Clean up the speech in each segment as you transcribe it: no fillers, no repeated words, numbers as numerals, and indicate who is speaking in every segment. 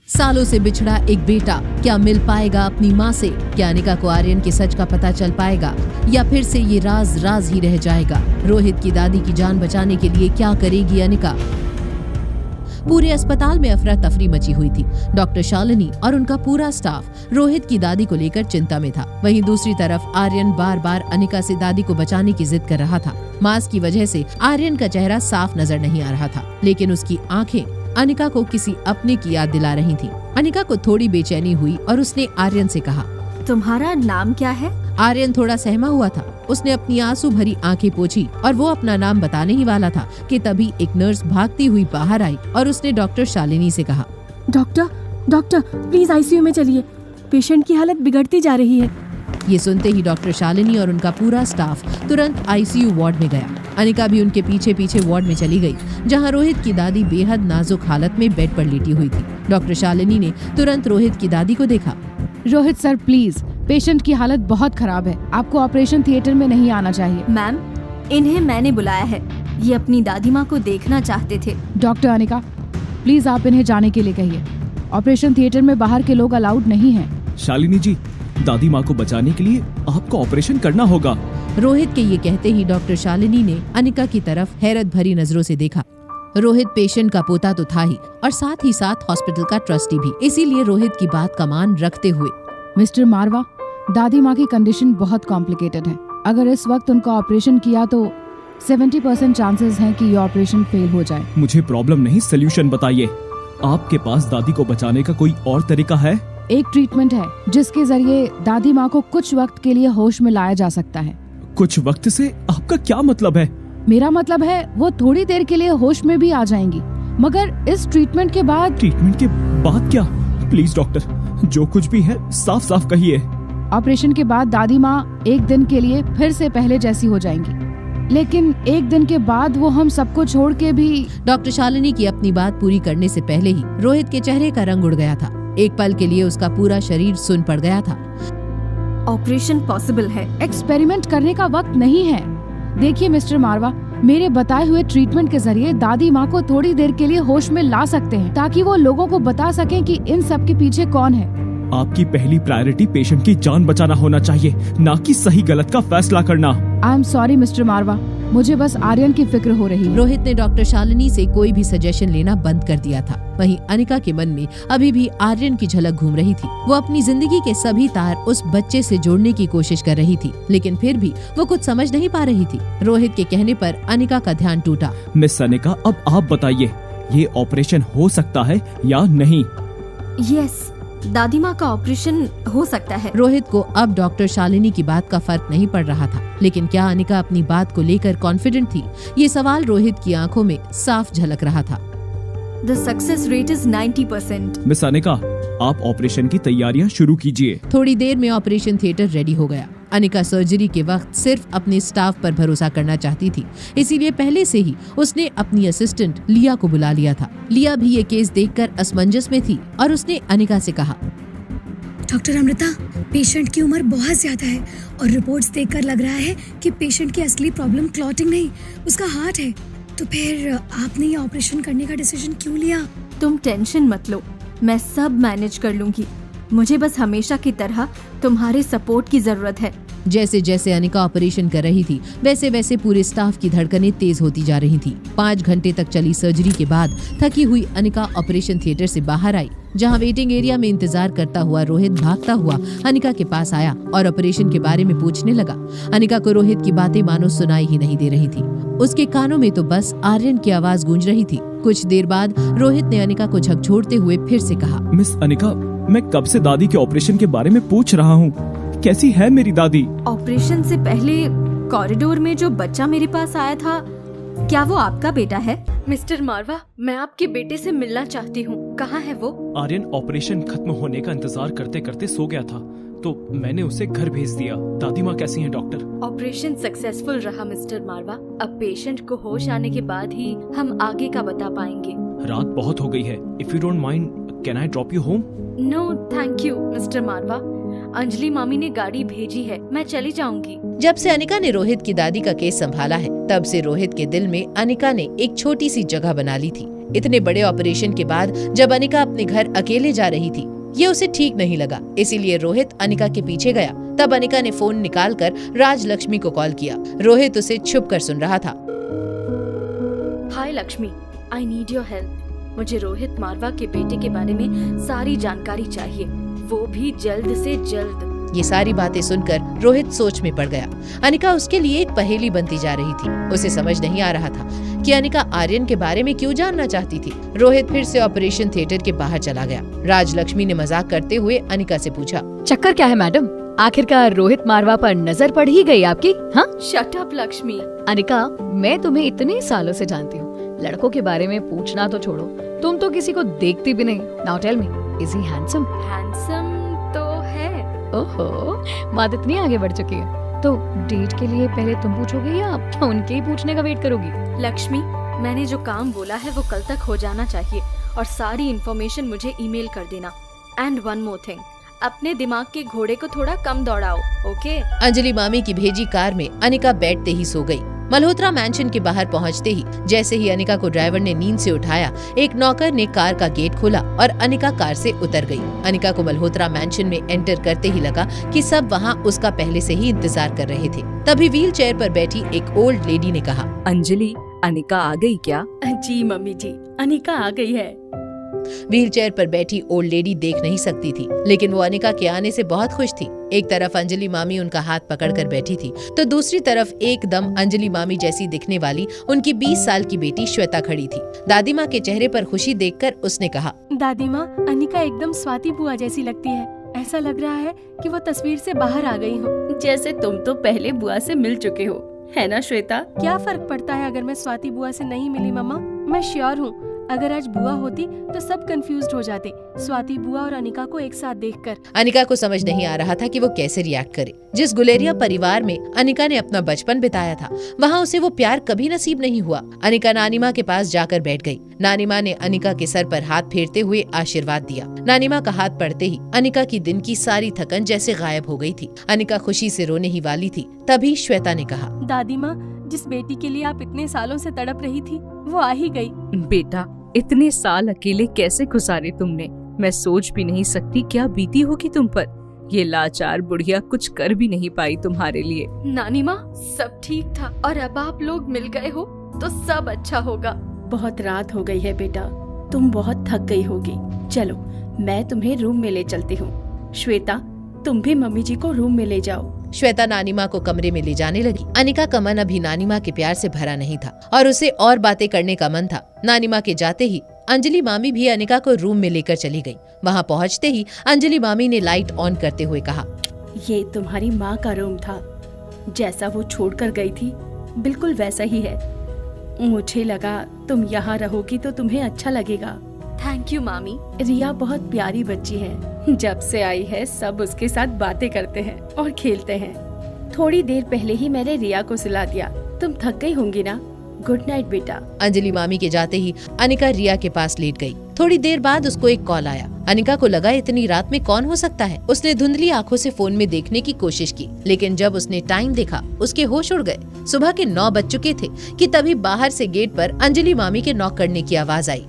Speaker 1: सालों से बिछड़ा एक बेटा क्या मिल पाएगा अपनी माँ से? क्या अनिका को आर्यन के सच का पता चल पाएगा या फिर से ये राज राज ही रह जाएगा? रोहित की दादी की जान बचाने के लिए क्या करेगी अनिका? पूरे अस्पताल में अफरा तफरी मची हुई थी। डॉक्टर शालिनी और उनका पूरा स्टाफ रोहित की दादी को लेकर चिंता में था। वहीं दूसरी तरफ आर्यन बार बार अनिका से दादी को बचाने की जिद कर रहा था। मास्क की वजह से आर्यन का चेहरा साफ नजर नहीं आ रहा था, लेकिन उसकी आंखें अनिका को किसी अपने की याद दिला रही थी। अनिका को थोड़ी बेचैनी हुई और उसने आर्यन से कहा,
Speaker 2: तुम्हारा नाम क्या है?
Speaker 1: आर्यन थोड़ा सहमा हुआ था। उसने अपनी आंसू भरी आंखें पोंछी और वो अपना नाम बताने ही वाला था कि तभी एक नर्स भागती हुई बाहर आई और उसने डॉक्टर शालिनी से कहा,
Speaker 2: डॉक्टर प्लीज आईसीयू में चलिए, पेशेंट की हालत बिगड़ती जा रही है।
Speaker 1: ये सुनते ही डॉक्टर शालिनी और उनका पूरा स्टाफ तुरंत आईसीयू वार्ड में गया। अनिका भी उनके पीछे पीछे वार्ड में चली गई, जहां रोहित की दादी बेहद नाजुक हालत में बेड पर लेटी हुई थी। डॉक्टर शालिनी ने तुरंत रोहित की दादी को देखा।
Speaker 3: रोहित सर प्लीज, पेशेंट की हालत बहुत खराब है, आपको ऑपरेशन थिएटर में नहीं आना चाहिए।
Speaker 2: मैम, इन्हें मैंने बुलाया है, ये अपनी दादी माँ को देखना चाहते थे।
Speaker 3: डॉक्टर अनिका प्लीज आप इन्हें जाने के लिए कहिए, ऑपरेशन थिएटर में बाहर के लोग अलाउड नहीं हैं।
Speaker 4: शालिनी जी, दादी माँ को बचाने के लिए आपको ऑपरेशन करना होगा।
Speaker 1: रोहित के ये कहते ही डॉक्टर शालिनी ने अनिका की तरफ हैरत भरी नजरों से देखा। रोहित पेशेंट का पोता तो था ही और साथ ही साथ हॉस्पिटल का ट्रस्टी भी, इसीलिए रोहित की बात का मान रखते हुए,
Speaker 3: मिस्टर मारवा, दादी माँ की कंडीशन बहुत कॉम्प्लिकेटेड है। अगर इस वक्त उनका ऑपरेशन किया तो 70% चांसेस हैं कि ये ऑपरेशन फेल हो जाए।
Speaker 4: मुझे प्रॉब्लम नहीं, सोल्यूशन बताइए। आपके पास दादी को बचाने का कोई और तरीका है?
Speaker 3: एक ट्रीटमेंट है जिसके जरिए दादी माँ को कुछ वक्त के लिए होश में लाया जा सकता है।
Speaker 4: कुछ वक्त से आपका क्या मतलब है?
Speaker 3: मेरा मतलब है वो थोड़ी देर के लिए होश में भी आ जाएंगी, मगर इस ट्रीटमेंट के बाद।
Speaker 4: ट्रीटमेंट के बाद क्या? प्लीज डॉक्टर, जो कुछ भी है साफ साफ कहिए।
Speaker 3: ऑपरेशन के बाद दादी माँ एक दिन के लिए फिर से पहले जैसी हो जाएंगी, लेकिन एक दिन के बाद वो हम सबको छोड़ के भी।
Speaker 1: डॉक्टर शालिनी की अपनी बात पूरी करने से पहले ही रोहित के चेहरे का रंग उड़ गया था। एक पल के लिए उसका पूरा शरीर सुन्न पड़ गया था।
Speaker 2: ऑपरेशन पॉसिबल है।
Speaker 3: एक्सपेरिमेंट करने का वक्त नहीं है। देखिए मिस्टर मारवा, मेरे बताए हुए ट्रीटमेंट के जरिए दादी माँ को थोड़ी देर के लिए होश में ला सकते हैं, ताकि वो लोगों को बता सकें कि इन सब के पीछे कौन है।
Speaker 4: आपकी पहली प्रायोरिटी पेशेंट की जान बचाना होना चाहिए, ना कि सही गलत का फैसला करना।
Speaker 3: आई एम सॉरी मिस्टर मारवा, मुझे बस आर्यन की फिक्र हो रही है।
Speaker 1: रोहित ने डॉक्टर शालिनी से कोई भी सजेशन लेना बंद कर दिया था। वहीं अनिका के मन में अभी भी आर्यन की झलक घूम रही थी। वो अपनी जिंदगी के सभी तार उस बच्चे से जोड़ने की कोशिश कर रही थी, लेकिन फिर भी वो कुछ समझ नहीं पा रही थी। रोहित के कहने पर अनिका का ध्यान टूटा।
Speaker 4: मिस अनिका, अब आप बताइए, ये ऑपरेशन हो सकता है या नहीं?
Speaker 2: यस, दादी माँ का ऑपरेशन हो सकता है।
Speaker 1: रोहित को अब डॉक्टर शालिनी की बात का फर्क नहीं पड़ रहा था, लेकिन क्या अनिका अपनी बात को लेकर कॉन्फिडेंट थी? ये सवाल रोहित की आंखों में साफ झलक रहा था।
Speaker 2: The success rate is 90%।
Speaker 4: Miss Anika, आप ऑपरेशन की तैयारियां शुरू कीजिए।
Speaker 1: थोड़ी देर में ऑपरेशन थिएटर रेडी हो गया। अनिका सर्जरी के वक्त सिर्फ अपने स्टाफ पर भरोसा करना चाहती थी, इसीलिए पहले से ही उसने अपनी असिस्टेंट लिया को बुला लिया था। लिया भी ये केस देखकर असमंजस में थी और उसने अनिका से कहा,
Speaker 5: डॉक्टर अमृता, पेशेंट की उम्र बहुत ज्यादा है और रिपोर्ट्स देखकर लग रहा है कि पेशेंट की असली प्रॉब्लम क्लॉटिंग नहीं, उसका हार्ट है। तो फिर आपने ये ऑपरेशन करने का डिसीजन क्यों लिया?
Speaker 2: तुम टेंशन मत लो, मैं सब मैनेज कर लूंगी। मुझे बस हमेशा की तरह तुम्हारे सपोर्ट की जरूरत है।
Speaker 1: जैसे जैसे अनिका ऑपरेशन कर रही थी, वैसे वैसे पूरे स्टाफ की धड़कनें तेज होती जा रही थी। 5 घंटे तक चली सर्जरी के बाद थकी हुई अनिका ऑपरेशन थिएटर से बाहर आई, जहां वेटिंग एरिया में इंतजार करता हुआ रोहित भागता हुआ अनिका के पास आया और ऑपरेशन के बारे में पूछने लगा। अनिका को रोहित की बातें मानो सुनाई ही नहीं दे रही थी। उसके कानों में तो बस आर्यन की आवाज गूंज रही थी। कुछ देर बाद रोहित ने अनिका को झकझोरते हुए फिर से कहा,
Speaker 4: मिस अनिका, मैं कब से दादी के ऑपरेशन के बारे में पूछ रहा हूँ। कैसी है मेरी दादी?
Speaker 2: ऑपरेशन से पहले कॉरिडोर में जो बच्चा मेरे पास आया था, क्या वो आपका बेटा है? मिस्टर मारवा, मैं आपके बेटे से मिलना चाहती हूँ। कहाँ है वो?
Speaker 4: आर्यन ऑपरेशन खत्म होने का इंतजार करते करते सो गया था, तो मैंने उसे घर भेज दिया। दादी माँ कैसी हैं डॉक्टर?
Speaker 2: ऑपरेशन सक्सेसफुल रहा मिस्टर मारवा। अब पेशेंट को होश आने के बाद ही हम आगे का बता पाएंगे।
Speaker 4: रात बहुत हो गई है। If you don't mind, can I drop you home?
Speaker 2: No thank you mister Marwah, Anjali मामी ने गाड़ी भेजी है, मैं चली जाऊंगी।
Speaker 1: जब से अनिका ने रोहित की दादी का केस संभाला है, तब से रोहित के दिल में अनिका ने एक छोटी सी जगह बना ली थी। इतने बड़े ऑपरेशन के बाद जब अनिका अपने घर अकेले जा रही थी, ये उसे ठीक नहीं लगा। इसीलिए रोहित अनिका के पीछे गया। तब अनिका ने फोन निकालकर राजलक्ष्मी को कॉल किया। रोहित उसे छुप कर सुन रहा था।
Speaker 2: Hi Lakshmi, I need your help. मुझे रोहित मारवा के बेटे के बारे में सारी जानकारी चाहिए, वो भी जल्द से जल्द।
Speaker 1: ये सारी बातें सुनकर रोहित सोच में पड़ गया। अनिका उसके लिए एक पहेली बनती जा रही थी। उसे समझ नहीं आ रहा था कि अनिका आर्यन के बारे में क्यों जानना चाहती थी। रोहित फिर से ऑपरेशन थिएटर के बाहर चला गया। राजलक्ष्मी ने मजाक करते हुए अनिका से पूछा,
Speaker 6: चक्कर क्या है मैडम? आखिरकार रोहित मारवा पर नजर पड़ ही गई आपकी? हाँ
Speaker 2: शट अप लक्ष्मी।
Speaker 6: अनिका, मैं तुम्हें इतने सालों से जानती हूँ, लड़कों के बारे में पूछना तो छोड़ो, तुम तो किसी को देखती भी नहीं। Now tell me, is he handsome?
Speaker 2: Handsome तो है।
Speaker 6: ओहो, बात इतनी आगे बढ़ चुकी है। तो डेट के लिए पहले तुम पूछोगे या उनके ही पूछने का वेट करोगी?
Speaker 2: लक्ष्मी, मैंने जो काम बोला है वो कल तक हो जाना चाहिए और सारी इन्फॉर्मेशन मुझे ईमेल कर देना। एंड वन मोर थिंग, अपने दिमाग के घोड़े को थोड़ा कम दौड़ाओ, ओके?
Speaker 1: अंजलि मामी की भेजी कार में अनिका बैठते ही सो गई। मल्होत्रा मैंशन के बाहर पहुंचते ही जैसे ही अनिका को ड्राइवर ने नींद से उठाया, एक नौकर ने कार का गेट खोला और अनिका कार से उतर गई। अनिका को मल्होत्रा मैंशन में एंटर करते ही लगा कि सब वहां उसका पहले से ही इंतजार कर रहे थे। तभी व्हील चेयर पर बैठी एक ओल्ड लेडी ने कहा,
Speaker 7: अंजलि, अनिका आ गई क्या?
Speaker 2: जी मम्मी जी, अनिका आ गई है।
Speaker 1: व्हील चेयर पर बैठी ओल्ड लेडी देख नहीं सकती थी, लेकिन वो अनिका के आने से बहुत खुश थी। एक तरफ अंजलि मामी उनका हाथ पकड़कर बैठी थी, तो दूसरी तरफ एकदम अंजलि मामी जैसी दिखने वाली उनकी 20 साल की बेटी श्वेता खड़ी थी। दादी माँ के चेहरे पर खुशी देखकर उसने कहा,
Speaker 8: दादी माँ, अनिका एकदम स्वाति बुआ जैसी लगती है। ऐसा लग रहा है कि वो तस्वीर से बाहर आ गई हो।
Speaker 2: जैसे तुम तो पहले बुआ से मिल चुके हो, है ना श्वेता?
Speaker 8: क्या फर्क पड़ता है अगर मैं स्वाति बुआ से नहीं मिली मम्मा? मैं श्योर हूँ अगर आज बुआ होती तो सब कंफ्यूज्ड हो जाते, स्वाति बुआ और अनिका को एक साथ देखकर।
Speaker 1: अनिका को समझ नहीं आ रहा था कि वो कैसे रिएक्ट करे। जिस गुलेरिया परिवार में अनिका ने अपना बचपन बिताया था, वहाँ उसे वो प्यार कभी नसीब नहीं हुआ। अनिका नानी माँ के पास जाकर बैठ गई। नानी माँ ने अनिका के सर पर हाथ फेरते हुए आशीर्वाद दिया। नानी माँ का हाथ पड़ते ही अनिका की दिन की सारी थकन जैसे गायब हो गई थी। अनिका खुशी से रोने ही वाली थी, तभी श्वेता ने कहा,
Speaker 8: दादी माँ, जिस बेटी के लिए आप इतने सालों से तड़प रही थी वो आ ही गई।
Speaker 7: बेटा, इतने साल अकेले कैसे गुजारे तुमने? मैं सोच भी नहीं सकती क्या बीती होगी तुम पर। ये लाचार बुढ़िया कुछ कर भी नहीं पाई तुम्हारे लिए।
Speaker 2: नानी माँ, सब ठीक था और अब आप लोग मिल गए हो तो सब अच्छा होगा।
Speaker 9: बहुत रात हो गई है बेटा, तुम बहुत थक गई होगी। चलो मैं तुम्हें रूम में ले चलती हूँ। श्वेता, तुम भी मम्मी जी को रूम में ले जाओ।
Speaker 1: श्वेता नानी माँ को कमरे में ले जाने लगी। अनिका का मन अभी नानी माँ के प्यार से भरा नहीं था और उसे और बातें करने का मन था। नानी माँ के जाते ही अंजलि मामी भी अनिका को रूम में लेकर चली गई। वहाँ पहुँचते ही अंजलि मामी ने लाइट ऑन करते हुए कहा,
Speaker 9: ये तुम्हारी माँ का रूम था, जैसा वो छोड़कर गई थी बिल्कुल वैसा ही है। मुझे लगा तुम यहाँ रहोगी तो तुम्हें अच्छा लगेगा।
Speaker 2: थैंक यू मामी।
Speaker 9: रिया बहुत प्यारी बच्ची है, जब से आई है सब उसके साथ बातें करते हैं और खेलते हैं। थोड़ी देर पहले ही मैंने रिया को सुला दिया, तुम थक गई होंगी ना? गुड नाइट बेटा।
Speaker 1: अंजलि मामी के जाते ही अनिका रिया के पास लेट गई। थोड़ी देर बाद उसको एक कॉल आया। अनिका को लगा इतनी रात में कौन हो सकता है। उसने धुंधली आंखों से फोन में देखने की कोशिश की, लेकिन जब उसने टाइम देखा उसके होश उड़ गए। सुबह के 9 बज चुके थे कि तभी बाहर से गेट पर अंजलि मामी के नॉक करने की आवाज आई।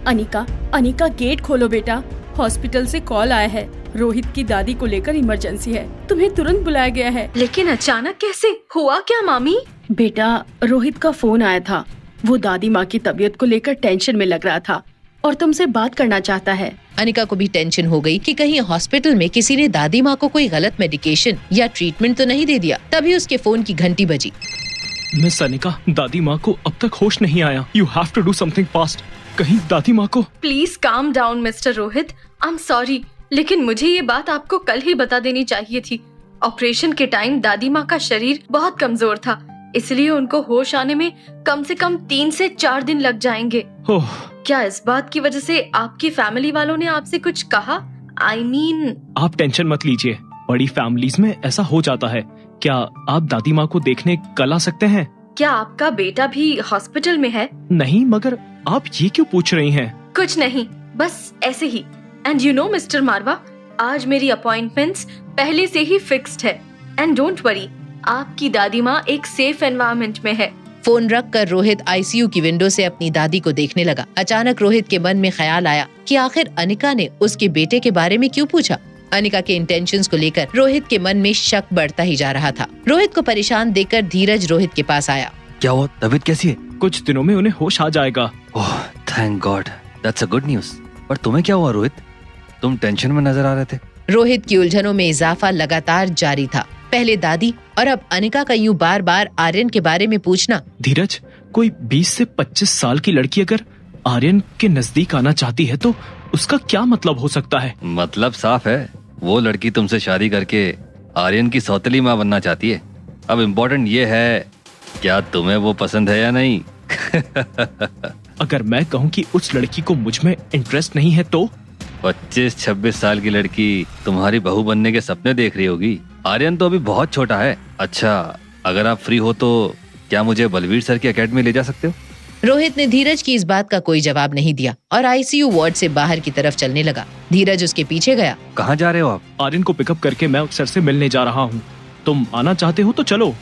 Speaker 9: अनिका, अनिका गेट खोलो बेटा, हॉस्पिटल से कॉल आया है। रोहित की दादी को लेकर इमरजेंसी है, तुम्हें तुरंत बुलाया गया है।
Speaker 2: लेकिन अचानक कैसे हुआ क्या मामी?
Speaker 9: बेटा, रोहित का फोन आया था। वो दादी माँ की तबीयत को लेकर टेंशन में लग रहा था और तुमसे बात करना चाहता है।
Speaker 1: अनिका को भी टेंशन हो गई कि कहीं हॉस्पिटल में किसी ने दादी माँ को कोई गलत मेडिकेशन या ट्रीटमेंट तो नहीं दे दिया। तभी उसके फोन की घंटी बजी।
Speaker 4: मिस अनिका, दादी माँ को अब तक होश नहीं आया। You have to do something fast. कहीं दादी माँ को।
Speaker 2: Please calm down mister Rohit, I am sorry, लेकिन मुझे ये बात आपको कल ही बता देनी चाहिए थी। ऑपरेशन के टाइम दादी माँ का शरीर बहुत कमजोर था, इसलिए उनको होश आने में कम से कम 3 से 4 दिन लग जाएंगे।
Speaker 4: ओह,
Speaker 2: क्या इस बात की वजह से आपकी फैमिली वालों ने आपसे कुछ कहा? आई मीन
Speaker 4: आप टेंशन मत लीजिए, बड़ी फैमिलीज में ऐसा हो जाता है। क्या आप दादी माँ को देखने कल आ सकते हैं?
Speaker 2: क्या आपका बेटा भी हॉस्पिटल में है?
Speaker 4: नहीं, मगर आप ये क्यों पूछ रही हैं?
Speaker 2: कुछ नहीं, बस ऐसे ही। एंड यू नो मिस्टर मारवा, आज मेरी अपॉइंटमेंट्स पहले से ही फिक्स्ड है। एंड डोंट वरी, आपकी दादी माँ एक सेफ एनवायरनमेंट में है।
Speaker 1: फोन रखकर रोहित आईसीयू की विंडो से अपनी दादी को देखने लगा। अचानक रोहित के मन में ख्याल आया कि आखिर अनिका ने उसके बेटे के बारे में क्यों पूछा। अनिका के इंटेंशंस को लेकर रोहित के मन में शक बढ़ता ही जा रहा था। रोहित को परेशान देखकर धीरज रोहित के पास आया।
Speaker 10: क्या हुआ, तबीयत कैसी है?
Speaker 4: कुछ दिनों में उन्हें होश आ जाएगा।
Speaker 10: Oh thank God, that's a good news. पर तुम्हें क्या हुआ रोहित? तुम टेंशन में नजर आ रहे थे।
Speaker 1: रोहित की उलझनों में इजाफा लगातार जारी था। पहले दादी और अब अनिका का यूं बार बार आर्यन के बारे में पूछना।
Speaker 4: धीरज, कोई 20 से 25 साल की लड़की अगर आर्यन के नजदीक आना चाहती है तो उसका क्या मतलब हो सकता है?
Speaker 10: मतलब साफ है, वो लड़की तुमसे शादी करके आर्यन की सौतेली माँ बनना चाहती है। अब इम्पोर्टेंट ये है, क्या तुम्हें वो पसंद है या नहीं?
Speaker 4: अगर मैं कहूँ कि उस लड़की को मुझ में इंटरेस्ट नहीं है तो?
Speaker 10: 25-26 साल की लड़की तुम्हारी बहू बनने के सपने देख रही होगी। आर्यन तो अभी बहुत छोटा है। अच्छा, अगर आप फ्री हो तो क्या मुझे बलवीर सर की एकेडमी ले जा सकते हो?
Speaker 1: रोहित ने धीरज की इस बात का कोई जवाब नहीं दिया और आईसीयू वार्ड से बाहर की तरफ चलने लगा। धीरज उसके पीछे गया।
Speaker 10: कहाँ जा रहे हो आप?
Speaker 4: आर्यन को पिकअप करके मैं सर से मिलने जा रहा हूँ। तुम आना चाहते हो तो चलो।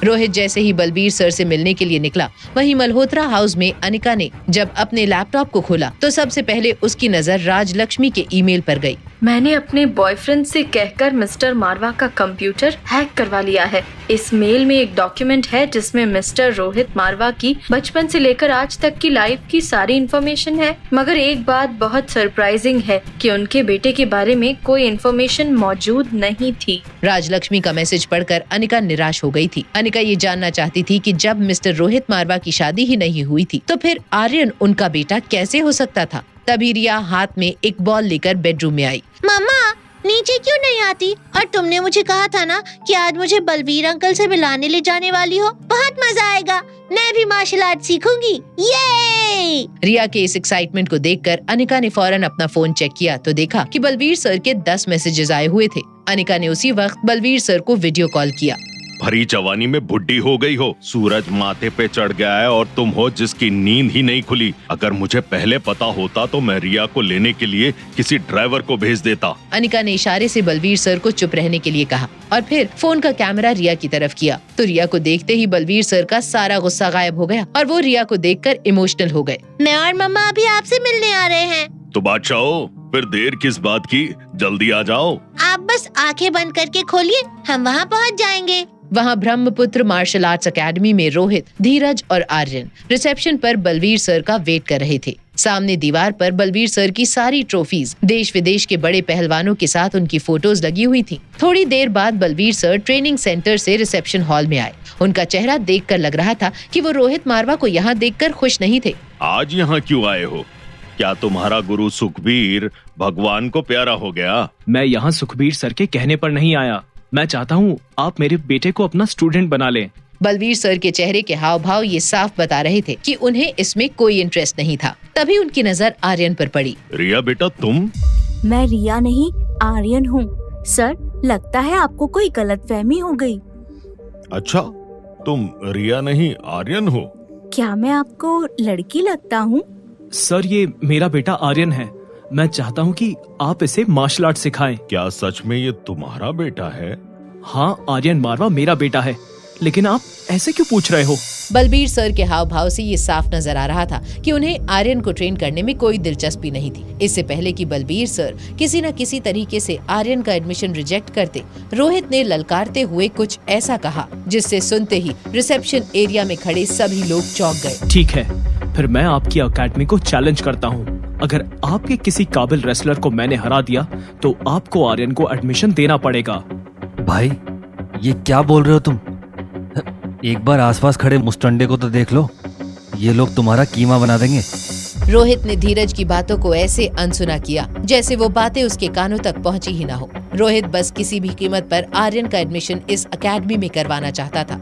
Speaker 1: रोहित जैसे ही बलबीर सर से मिलने के लिए निकला, वहीं मल्होत्रा हाउस में अनिका ने जब अपने लैपटॉप को खोला तो सबसे पहले उसकी नजर राजलक्ष्मी के ईमेल पर गई।
Speaker 2: मैंने अपने बॉयफ्रेंड से कहकर मिस्टर मारवा का कंप्यूटर हैक करवा लिया है। इस मेल में एक डॉक्यूमेंट है जिसमें मिस्टर रोहित मारवा की बचपन से लेकर आज तक की लाइफ की सारी इन्फॉर्मेशन है। मगर एक बात बहुत सरप्राइजिंग है कि उनके बेटे के बारे में कोई इन्फॉर्मेशन मौजूद नहीं थी।
Speaker 1: राजलक्ष्मी का मैसेज पढ़कर अनिका निराश हो गई थी। अनिका ये जानना चाहती थी कि जब मिस्टर रोहित मारवा की शादी ही नहीं हुई थी तो फिर आर्यन उनका बेटा कैसे हो सकता था। तभी रिया हाथ में एक बॉल लेकर बेडरूम में आई।
Speaker 11: मम्मा, नीचे क्यों नहीं आती? और तुमने मुझे कहा था ना कि आज मुझे बलवीर अंकल से मिलाने ले जाने वाली हो। बहुत मजा आएगा, मैं भी मार्शल आर्ट सीखूंगी। ये
Speaker 1: रिया के इस एक्साइटमेंट को देखकर अनिका ने फौरन अपना फोन चेक किया तो देखा कि बलवीर सर के 10 मैसेजेस आए हुए थे। अनिका ने उसी वक्त बलवीर सर को वीडियो कॉल किया।
Speaker 12: भरी जवानी में बुढ़ी हो गई हो, सूरज माथे पे चढ़ गया है और तुम हो जिसकी नींद ही नहीं खुली। अगर मुझे पहले पता होता तो मैं रिया को लेने के लिए किसी ड्राइवर को भेज देता।
Speaker 1: अनिका ने इशारे से बलवीर सर को चुप रहने के लिए कहा और फिर फोन का कैमरा रिया की तरफ किया तो रिया को देखते ही बलवीर सर का सारा गुस्सा गायब हो गया और वो रिया को देखकर इमोशनल हो गए।
Speaker 11: मैं और मम्मा अभी आपसे मिलने आ रहे हैं।
Speaker 12: तो बादशाह, फिर देर किस बात की, जल्दी आ जाओ।
Speaker 11: आप बस आंखें बंद करके खोलिए, हम वहाँ पहुँच जाएंगे।
Speaker 1: वहाँ ब्रह्मपुत्र मार्शल आर्ट्स एकेडमी में रोहित, धीरज और आर्यन रिसेप्शन पर बलवीर सर का वेट कर रहे थे। सामने दीवार पर बलवीर सर की सारी ट्रॉफीज, देश विदेश के बड़े पहलवानों के साथ उनकी फोटोज लगी हुई थी। थोड़ी देर बाद बलवीर सर ट्रेनिंग सेंटर से रिसेप्शन हॉल में आए। उनका चेहरा देखकर लग रहा था कि वो रोहित मारवा को यहाँ देखकर खुश नहीं थे।
Speaker 12: आज यहाँ क्यों आए हो? क्या तुम्हारा गुरु सुखबीर भगवान को प्यारा हो गया?
Speaker 4: मैं यहाँ सुखबीर सर के कहने पर नहीं आया। मैं चाहता हूँ आप मेरे बेटे को अपना स्टूडेंट बना लें।
Speaker 1: बलवीर सर के चेहरे के हाव भाव ये साफ बता रहे थे कि उन्हें इसमें कोई इंटरेस्ट नहीं था। तभी उनकी नजर आर्यन पर पड़ी।
Speaker 12: रिया बेटा, तुम?
Speaker 13: मैं रिया नहीं, आर्यन हूँ। सर, लगता है आपको कोई गलतफहमी हो गई।
Speaker 12: अच्छा, तुम रिया नहीं आर्यन हो?
Speaker 13: क्या मैं आपको लड़की लगता हूँ?
Speaker 4: सर, ये मेरा बेटा आर्यन है। मैं चाहता हूँ कि आप इसे मार्शल आर्ट सिखाएं।
Speaker 12: क्या सच में ये तुम्हारा बेटा है?
Speaker 4: हाँ, आर्यन मारवा मेरा बेटा है। लेकिन आप ऐसे क्यों पूछ रहे हो?
Speaker 1: बलबीर सर के हाव भाव से ये साफ नजर आ रहा था कि उन्हें आर्यन को ट्रेन करने में कोई दिलचस्पी नहीं थी। इससे पहले कि बलबीर सर किसी न किसी तरीके से आर्यन का एडमिशन रिजेक्ट करते, रोहित ने ललकारते हुए कुछ ऐसा कहा जिससे सुनते ही रिसेप्शन एरिया में खड़े सभी लोग चौंक गए।
Speaker 4: ठीक है, फिर मैं आपकी अकेडमी को चैलेंज करता हूँ। अगर आपके किसी काबिल रेसलर को मैंने हरा दिया तो आपको आर्यन को एडमिशन देना पड़ेगा।
Speaker 10: भाई, ये क्या बोल रहे हो तुम? एक बार आसपास खड़े मुस्टंडे को तो देख लो, ये लोग तुम्हारा कीमा बना देंगे।
Speaker 1: रोहित ने धीरज की बातों को ऐसे अनसुना किया जैसे वो बातें उसके कानों तक पहुंची ही ना हो। रोहित बस किसी भी कीमत पर आर्यन का एडमिशन इस अकेडमी में करवाना चाहता था।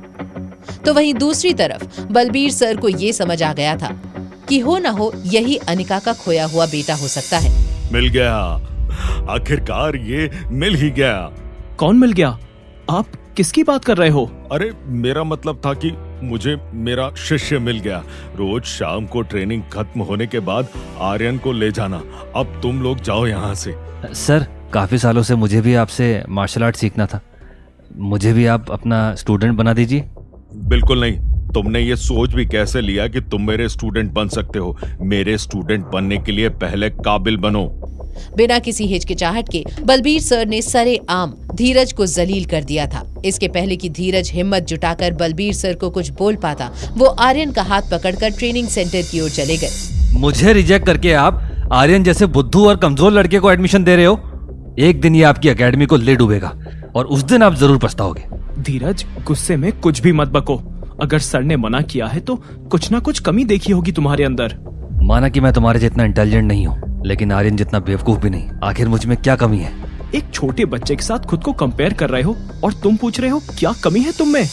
Speaker 1: तो वहीं दूसरी तरफ बलबीर सर को ये समझ आ गया था कि हो ना हो यही अनिका का खोया हुआ बेटा हो सकता है।
Speaker 12: मिल गया, आखिरकार ये मिल ही गया।
Speaker 4: कौन मिल गया? आप किसकी बात कर रहे हो?
Speaker 12: अरे, मेरा मतलब था कि मुझे मेरा शिष्य मिल गया। रोज शाम को ट्रेनिंग खत्म होने के बाद आर्यन को ले जाना। अब तुम लोग जाओ यहाँ से।
Speaker 10: सर, काफी सालों से मुझे भी आपसे मार्शल आर्ट सीखना था। मुझे भी आप अपना स्टूडेंट बना दीजिए।
Speaker 12: बिल्कुल नहीं, तुमने ये सोच भी कैसे लिया कि तुम मेरे स्टूडेंट बन सकते हो? मेरे स्टूडेंट बनने के लिए पहले काबिल बनो।
Speaker 1: बिना किसी हिचकिचाहट के बलबीर सर ने सरेआम धीरज को जलील कर दिया था। इसके पहले कि धीरज हिम्मत जुटाकर बलबीर सर को कुछ बोल पाता, वो आर्यन का हाथ पकड़कर ट्रेनिंग सेंटर की ओर चले गए।
Speaker 10: मुझे रिजेक्ट करके आप आर्यन जैसे बुद्धू और कमजोर लड़के को एडमिशन दे रहे हो? एक दिन ये आपकी एकेडमी को ले डूबेगा और उस दिन आप जरूर पछताओगे।
Speaker 4: धीरज, गुस्से में कुछ भी मत बको। अगर सर ने मना किया है तो कुछ ना कुछ कमी देखी होगी तुम्हारे अंदर।
Speaker 10: माना कि मैं तुम्हारे जितना इंटेलिजेंट नहीं हूँ, लेकिन आर्यन जितना बेवकूफ भी नहीं। आखिर मुझ में क्या कमी है?
Speaker 4: एक छोटे बच्चे के साथ खुद को कंपेयर कर रहे हो और तुम पूछ रहे हो क्या कमी है तुम में?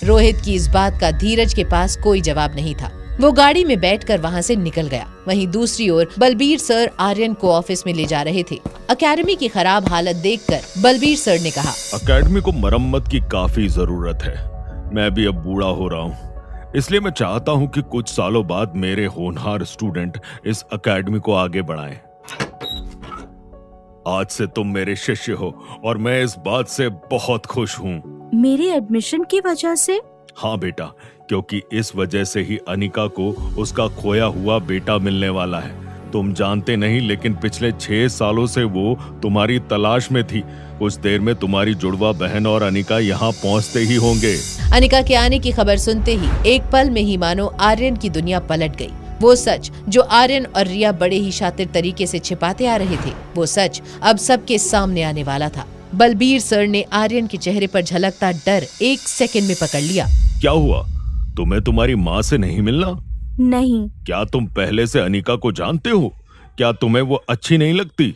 Speaker 1: रोहित की इस बात का धीरज के पास कोई जवाब नहीं था। वो गाड़ी में बैठकर वहाँ से निकल गया। वहीं दूसरी ओर बलबीर सर आर्यन को ऑफिस में ले जा रहे थे। अकेडमी की खराब हालत देखकर बलबीर सर ने कहा,
Speaker 12: अकेडमी को मरम्मत की काफी जरूरत है। मैं भी अब बूढ़ा हो रहा हूँ, इसलिए मैं चाहता हूँ कि कुछ सालों बाद मेरे होनहार स्टूडेंट इस अकेडमी को आगे बढ़ाएं। आज से तुम मेरे शिष्य हो और मैं इस बात से बहुत खुश हूँ।
Speaker 13: मेरे एडमिशन की वजह से?
Speaker 12: हाँ बेटा, क्योंकि इस वजह से ही अनिका को उसका खोया हुआ बेटा मिलने वाला है। तुम जानते नहीं, लेकिन पिछले 6 सालों से वो तुम्हारी तलाश में थी। कुछ देर में तुम्हारी जुड़वा बहन और अनिका यहाँ पहुँचते ही होंगे।
Speaker 1: अनिका के आने की खबर सुनते ही एक पल में ही मानो आर्यन की दुनिया पलट गई। वो सच जो आर्यन और रिया बड़े ही शातिर तरीके से छिपाते आ रहे थे, वो सच अब सबके सामने आने वाला था। बलबीर सर ने आर्यन के चेहरे पर झलकता डर 1 सेकंड में पकड़ लिया।
Speaker 12: क्या हुआ? तुम्हें तुम्हारी माँ से नहीं मिलना?
Speaker 13: नहीं।
Speaker 12: क्या तुम पहले से अनिका को जानते हो? क्या तुम्हें वो अच्छी नहीं लगती?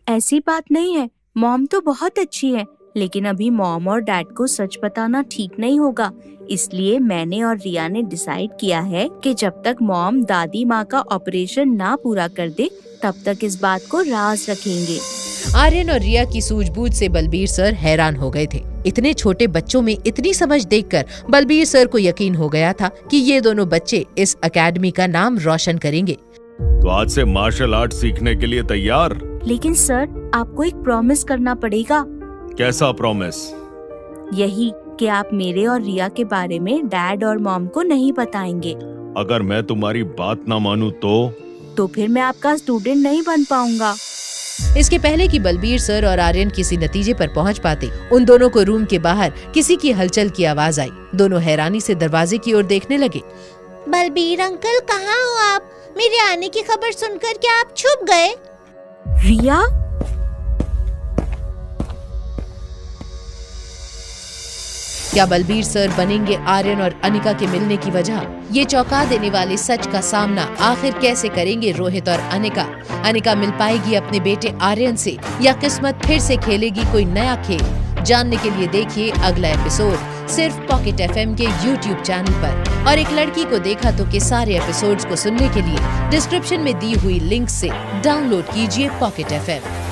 Speaker 13: ऐसी बात नहीं है, मॉम तो बहुत अच्छी है, लेकिन अभी मॉम और डैड को सच बताना ठीक नहीं होगा। इसलिए मैंने और रिया ने डिसाइड किया है कि जब तक मॉम दादी माँ का ऑपरेशन ना पूरा कर दे, तब तक इस बात को राज रखेंगे।
Speaker 1: आर्यन और रिया की सूझबूझ से बलबीर सर हैरान हो गए थे। इतने छोटे बच्चों में इतनी समझ देखकर बलबीर सर को यकीन हो गया था कि ये दोनों बच्चे इस अकेडमी का नाम रोशन करेंगे।
Speaker 12: तो आज से मार्शल आर्ट सीखने के लिए तैयार?
Speaker 13: लेकिन सर, आपको एक प्रॉमिस करना पड़ेगा।
Speaker 12: कैसा प्रॉमिस?
Speaker 13: यही कि आप मेरे और रिया के बारे में डैड और मॉम को नहीं बताएंगे।
Speaker 12: अगर मैं तुम्हारी बात ना मानूं तो
Speaker 13: फिर मैं आपका स्टूडेंट नहीं बन पाऊंगा।
Speaker 1: इसके पहले कि बलबीर सर और आर्यन किसी नतीजे पर पहुंच पाते, उन दोनों को रूम के बाहर किसी की हलचल की आवाज आई। दोनों हैरानी से दरवाजे की ओर देखने लगे।
Speaker 11: बलबीर अंकल, कहाँ हो आप? मेरे आने की खबर सुनकर क्या आप छुप गए?
Speaker 13: रिया?
Speaker 1: क्या बलबीर सर बनेंगे आर्यन और अनिका के मिलने की वजह? ये चौंका देने वाले सच का सामना आखिर कैसे करेंगे रोहित और अनिका? अनिका मिल पाएगी अपने बेटे आर्यन से या किस्मत फिर से खेलेगी कोई नया खेल? जानने के लिए देखिए अगला एपिसोड सिर्फ पॉकेट एफएम के YouTube चैनल पर। और एक लड़की को देखा तो के सारे एपिसोड्स को सुनने के लिए डिस्क्रिप्शन में दी हुई लिंक से डाउनलोड कीजिए पॉकेट एफएम।